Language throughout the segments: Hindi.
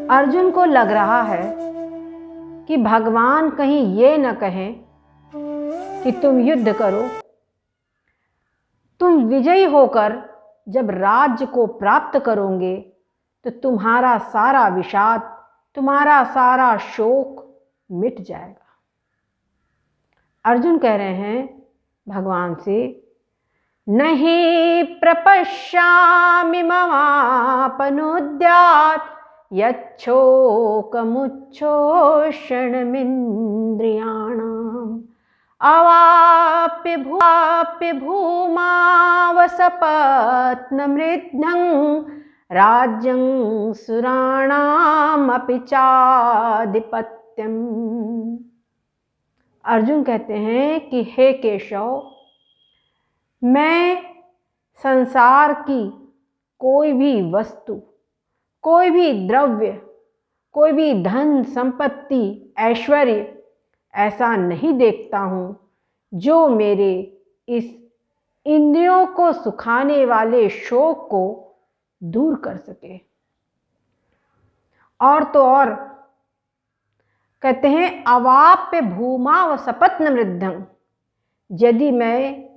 अर्जुन को लग रहा है कि भगवान कहीं ये न कहें कि तुम युद्ध करो, तुम विजयी होकर जब राज्य को प्राप्त करोगे तो तुम्हारा सारा विषाद, तुम्हारा सारा शोक मिट जाएगा। अर्जुन कह रहे हैं भगवान से, नहीं प्रपश्यामि ममापनुद्यात् यच्छोकमुच्छोषणमिन्द्रियाणाम् अवाप्य भूमावसपत्नमृद्धं राज्यं सुराणामपि चाधिपत्यम्। अर्जुन कहते हैं कि हे केशव, मैं संसार की कोई भी वस्तु, कोई भी द्रव्य, कोई भी धन संपत्ति, ऐश्वर्य ऐसा नहीं देखता हूँ जो मेरे इस इंद्रियों को सुखाने वाले शोक को दूर कर सके। और तो और कहते हैं अवाप्य भूमा व सपत्न मृद्धं, यदि मैं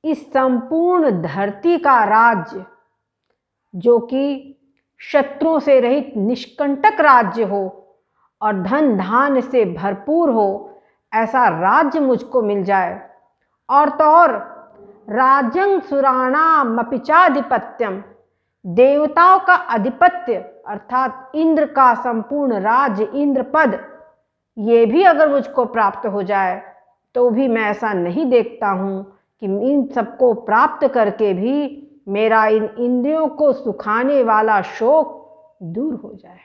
इस संपूर्ण धरती का राज्य, जो कि शत्रुओं से रहित निष्कंटक राज्य हो और धन धान्य से भरपूर हो, ऐसा राज्य मुझको मिल जाए, और तो और राज्यं सुराणाम अपि चाधिपत्यम, देवताओं का अधिपत्य अर्थात इंद्र का संपूर्ण राज्य, इंद्र पद, ये भी अगर मुझको प्राप्त हो जाए तो भी मैं ऐसा नहीं देखता हूँ कि इन सबको प्राप्त करके भी मेरा इन इंद्रियों को सुखाने वाला शोक दूर हो जाए।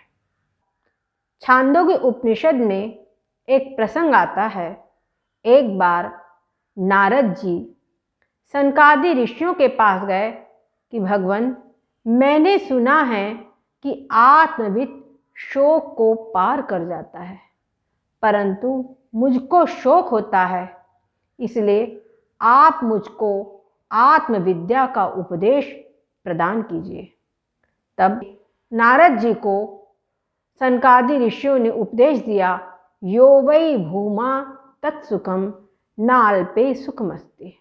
छांदोग्य उपनिषद में एक प्रसंग आता है। एक बार नारद जी सनकादि ऋषियों के पास गए कि भगवान, मैंने सुना है कि आत्मविद शोक को पार कर जाता है, परंतु मुझको शोक होता है, इसलिए आप मुझको आत्मविद्या का उपदेश प्रदान कीजिए। तब नारद जी को सनकादि ऋषियों ने उपदेश दिया, यो वै भूमा तत्सुखम नाल्पे सुखमस्ति।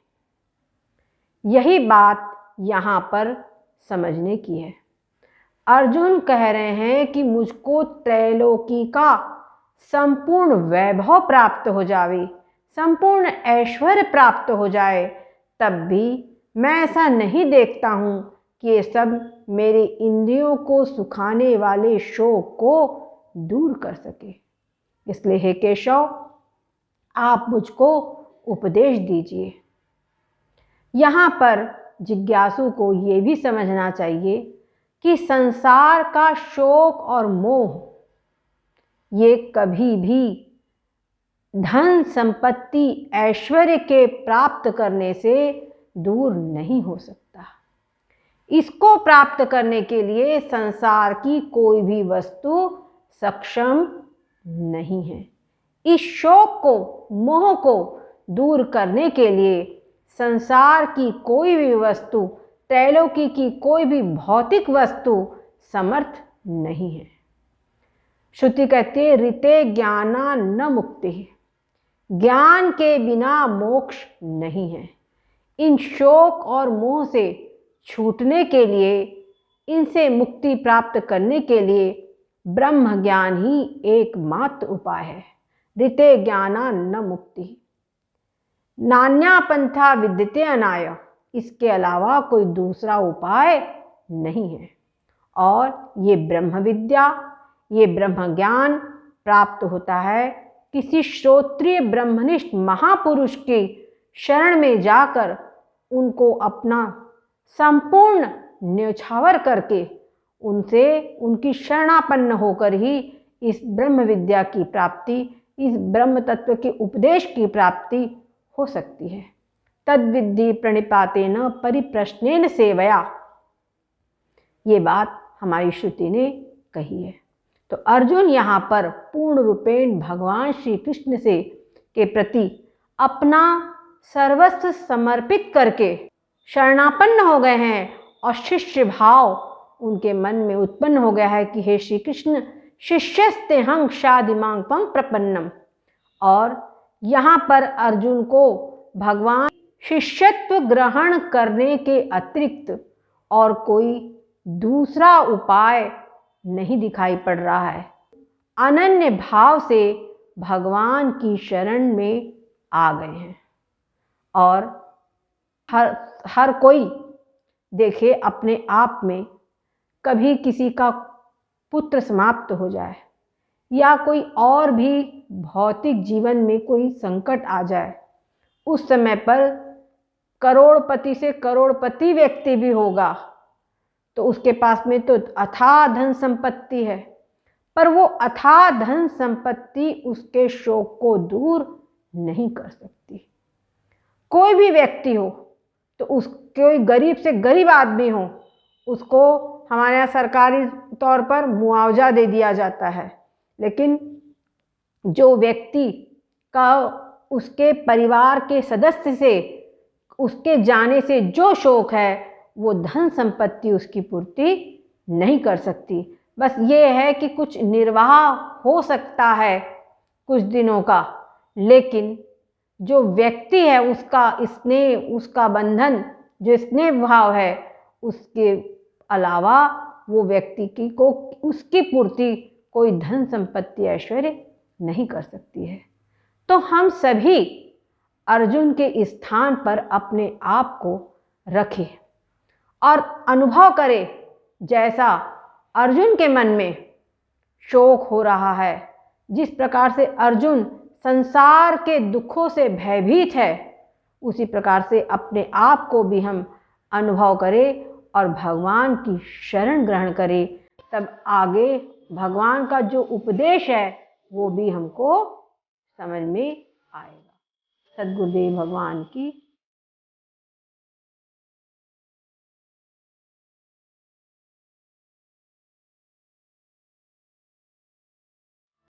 यही बात यहाँ पर समझने की है। अर्जुन कह रहे हैं कि मुझको त्रैलोकी का संपूर्ण वैभव प्राप्त हो जावे, संपूर्ण ऐश्वर्य प्राप्त हो जाए, तब भी मैं ऐसा नहीं देखता हूँ कि ये सब मेरे इंद्रियों को सुखाने वाले शोक को दूर कर सके। इसलिए हे केशव, आप मुझको उपदेश दीजिए। यहाँ पर जिज्ञासु को ये भी समझना चाहिए कि संसार का शोक और मोह ये कभी भी धन संपत्ति ऐश्वर्य के प्राप्त करने से दूर नहीं हो सकता। इसको प्राप्त करने के लिए संसार की कोई भी वस्तु सक्षम नहीं है। इस शोक को, मोह को दूर करने के लिए संसार की कोई भी वस्तु, त्रैलोकी की कोई भी भौतिक वस्तु समर्थ नहीं है। श्रुति कहती है, ऋते ज्ञाना न मुक्ति, ज्ञान के बिना मोक्ष नहीं है। इन शोक और मोह से छूटने के लिए, इनसे मुक्ति प्राप्त करने के लिए ब्रह्म ज्ञान ही एकमात्र उपाय है। ऋते ज्ञाना न मुक्ति, नान्या पंथा विद्यते अनाय, इसके अलावा कोई दूसरा उपाय नहीं है। और ये ब्रह्म विद्या, ये ब्रह्म ज्ञान प्राप्त होता है किसी श्रोत्रिय ब्रह्मनिष्ठ महापुरुष के शरण में जाकर, उनको अपना संपूर्ण न्योछावर करके, उनसे उनकी शरणापन्न होकर ही इस ब्रह्म विद्या की प्राप्ति, इस ब्रह्म तत्व के उपदेश की प्राप्ति हो सकती है। तद्विद्धि प्रणिपातेन परिप्रश्नेन सेवया, ये बात हमारी श्रुति ने कही है। तो अर्जुन यहाँ पर पूर्ण रूपेण भगवान श्री कृष्ण से के प्रति अपना सर्वस्व समर्पित करके शरणापन्न हो गए हैं और शिष्य भाव उनके मन में उत्पन्न हो गया है कि हे श्री कृष्ण शिष्यस्तेहं शादिमां त्वं प्रपन्नम। और यहाँ पर अर्जुन को भगवान शिष्यत्व ग्रहण करने के अतिरिक्त और कोई दूसरा उपाय नहीं दिखाई पड़ रहा है। अनन्य भाव से भगवान की शरण में आ गए हैं। और हर कोई देखे अपने आप में कभी किसी का पुत्र समाप्त हो जाए या कोई और भी भौतिक जीवन में कोई संकट आ जाए, उस समय पर करोड़पति से करोड़पति व्यक्ति भी होगा तो उसके पास में तो अथाह धन संपत्ति है, पर वो अथाह धन संपत्ति उसके शोक को दूर नहीं कर सकती। कोई भी व्यक्ति हो तो कोई गरीब से गरीब आदमी हो, उसको हमारे यहाँ सरकारी तौर पर मुआवजा दे दिया जाता है, लेकिन जो व्यक्ति का उसके परिवार के सदस्य से उसके जाने से जो शोक है वो धन संपत्ति उसकी पूर्ति नहीं कर सकती। बस ये है कि कुछ निर्वाह हो सकता है कुछ दिनों का, लेकिन जो व्यक्ति है उसका स्नेह, उसका बंधन, जो स्नेह भाव है, उसके अलावा वो व्यक्ति की को उसकी पूर्ति कोई धन संपत्ति ऐश्वर्य नहीं कर सकती है। तो हम सभी अर्जुन के स्थान पर अपने आप को रखें और अनुभव करें जैसा अर्जुन के मन में शोक हो रहा है, जिस प्रकार से अर्जुन संसार के दुखों से भयभीत है, उसी प्रकार से अपने आप को भी हम अनुभव करें और भगवान की शरण ग्रहण करें। तब आगे भगवान का जो उपदेश है वो भी हमको समझ में आएगा। सद्गुरुदेव भगवान की